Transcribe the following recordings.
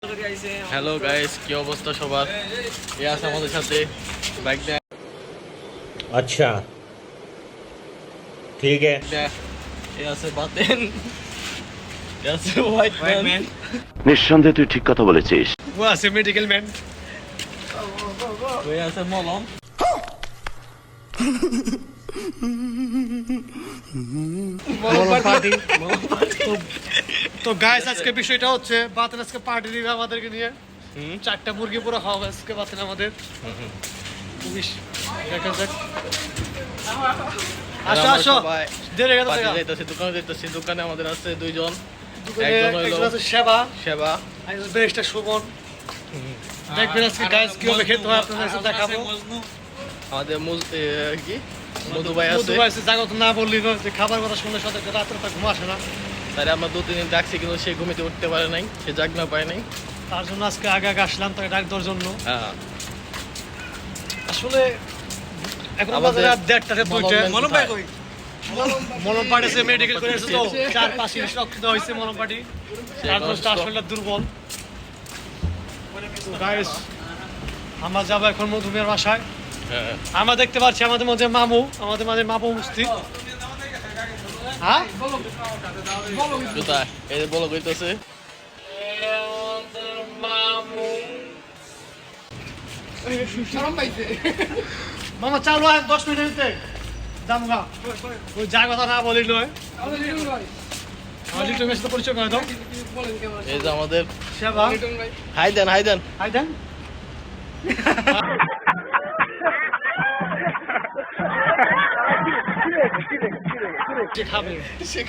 Hello guys কি অবস্থা সবার এই আছে আমাদের সাথে বাইক দেয় अच्छा ठीक है এই আছে বাতেন এই আছে হোয়াইট ম্যান নিঃসন্দেহে তুই ঠিক কথা বলেছিস। ও আছে মেডিকেল ম্যান ওই আছে মলম পার্টি তো গাইস আজকে বিষয়টা হচ্ছে বাতেন আজকে পার্টি দিবে আমাদেরকে নিয়ে চারটা মুরগি পুরো খাওয়াবে আজকে বাতেন আমাদের দেখা যাক আসো আসো দেরে গেল যাইতেছে দোকানে আমাদের আছে দুইজন একজন আছে সেবা সেবা আর বেরেস্টার সুমন দেখবেন আজকে গাইস কিভাবে খেতে হয় আপনাদের সাথে দেখাবো আমাদের কি মধু ভাই আছে জাগত না বললি না যে খাবার কথা শুনলে সাথে রাত্রে তা ঘুম আসে না তাই আমরা 2-3 দিন ডাকছি কিন্তু সে ঘুমিতে উঠতে পারে নাই সে জাগনা পায় নাই তার জন্য আজকে আগে আগে আসলাম তাকে ডাক দেওয়ার জন্য হ্যাঁ আসলে এখন আমাদের রাত 1:30 দুইটা মলম ভাই কই মলম পাটি সে মেডিকেল করে এসেছে তো 4-5 ইঞ্চি রক্ত দেওয়া হয়েছে মলম পাটি তার জন্য আসলে দুর্বল গাইস আমরা যাবো এখন মধুমের বাসায় আমরা দেখতে পাচ্ছি আমাদের মাঝে মামু উপস্থিত হ্যাঁ কোথায় এই যে বলো কইতেছে মামা চালু 10 মিনিটে দামগা ওই যা কথা না বলি নয় লিটন মেসে পরিচয় করে দাও এই যে আমাদের সেবা হাই দেন হাই দেন খাবে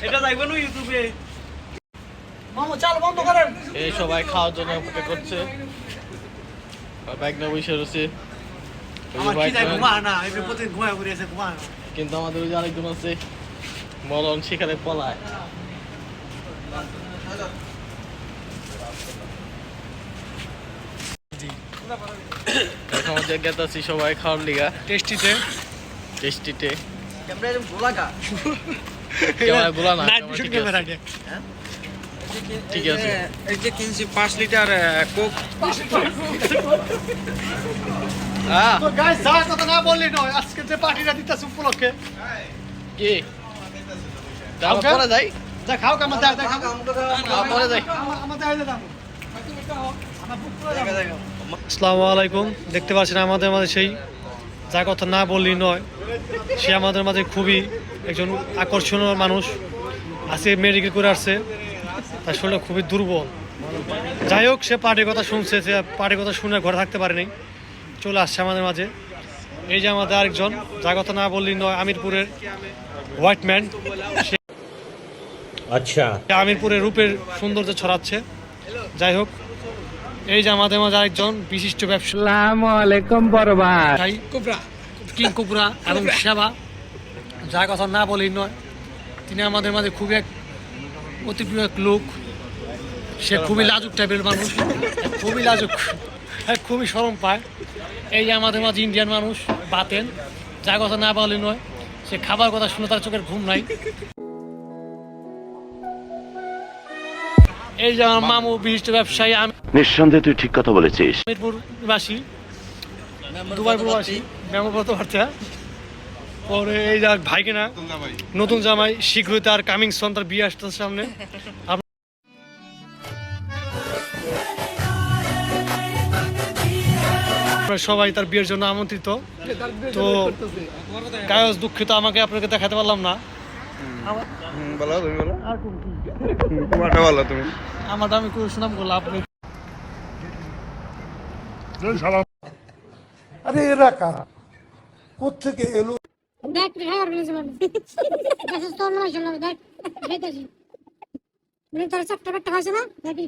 এটা দেখবেন ইউটিউবে মামা চাল বন্ধ করেন এই সবাই খাওয়ার জন্য অপেক্ষা করছে বাইক না বসে রয়েছে কিন্তু আমাদের ওই যে আরেকজন আছে মলন সেখানে পলায় এখন আমাদের গেতাছি সবাই খাওয়ার লিগা টেস্টিতে ক্যামেরা গুলা না নাইট ভিশন ক্যামেরা দিয়ে ঠিক আছে এই যে কিনছি 5 লিটার কোক তো গাইস যা কথা না বললি নয় আজকে যে পার্টিটা দিতেছ উপলক্ষে কি দাও পরে যাই যা খাও কাম দা খাও পরে যাই আমাদের আইলে দাও আসসালামু আলাইকুম দেখতে পাচ্ছেন আমাদের মাঝে সেই যা কথা না বললি নয় সে আমাদের মাঝে খুবই একজন আকর্ষণীয় মানুষ আজকে মেডিকেল করে আসছে তার শরীরটা খুবই দুর্বল যাই হোক সে পার্টির কথা শুনছে সে পার্টির কথা শুনে ঘরে থাকতে পারেনি চলে আসছে আমাদের মাঝে এই যে আমাদের আরেকজন যা কথা না বললি নয় আমিরপুরের হোয়াইট ম্যান সে अच्छा আমিরপুরের রূপের সৌন্দর্য ছড়াচ্ছে যাই হোক এই যে আমাদের মাঝে আরেকজন বিশিষ্ট ব্যবসায়ী কিং কোবরা এবং সেবা যা কথা না বলি নয় তিনি আমাদের মাঝে খুবই এক অতি প্রিয় এক লোক সে খুবই লাজুক টাইপের মানুষ খুবই লাজুক খুবই শরম পায় এই যে আমাদের মাঝে ইন্ডিয়ান মানুষ বাতেন যা কথা না বলি নয় সে খাবার কথা শুনে তার চোখের ঘুম নাই এই যে আমার মামু বিশিষ্ট ব্যবসায়ী নিঃসন্দেহে তুই ঠিক কথা বলেছিস। আমিরপুর নিবাসী দুবাই প্রবাসী মেমোগত বার্তা পরে এই যে ভাই কিনা নতুন জামাই শীঘ্রই তার কামিং সন তার বিয়ে আসতে সামনে সবাই তার বিয়ের জন্য আমন্ত্রিত তো গায়স দুঃখিত আমাকে আপনাকে দেখাতে পারলাম না আমারটা আমি খুব সুনাম করলাম আপনি আরে এরা কারা কোত্থেকে এলো দেখ হ্যাঁ অর্গানাইজেশন দেখ তো না চলো দেখ দেখাচ্ছি মানে তার চারটা ব্যাগটা হয়েছে না দেখি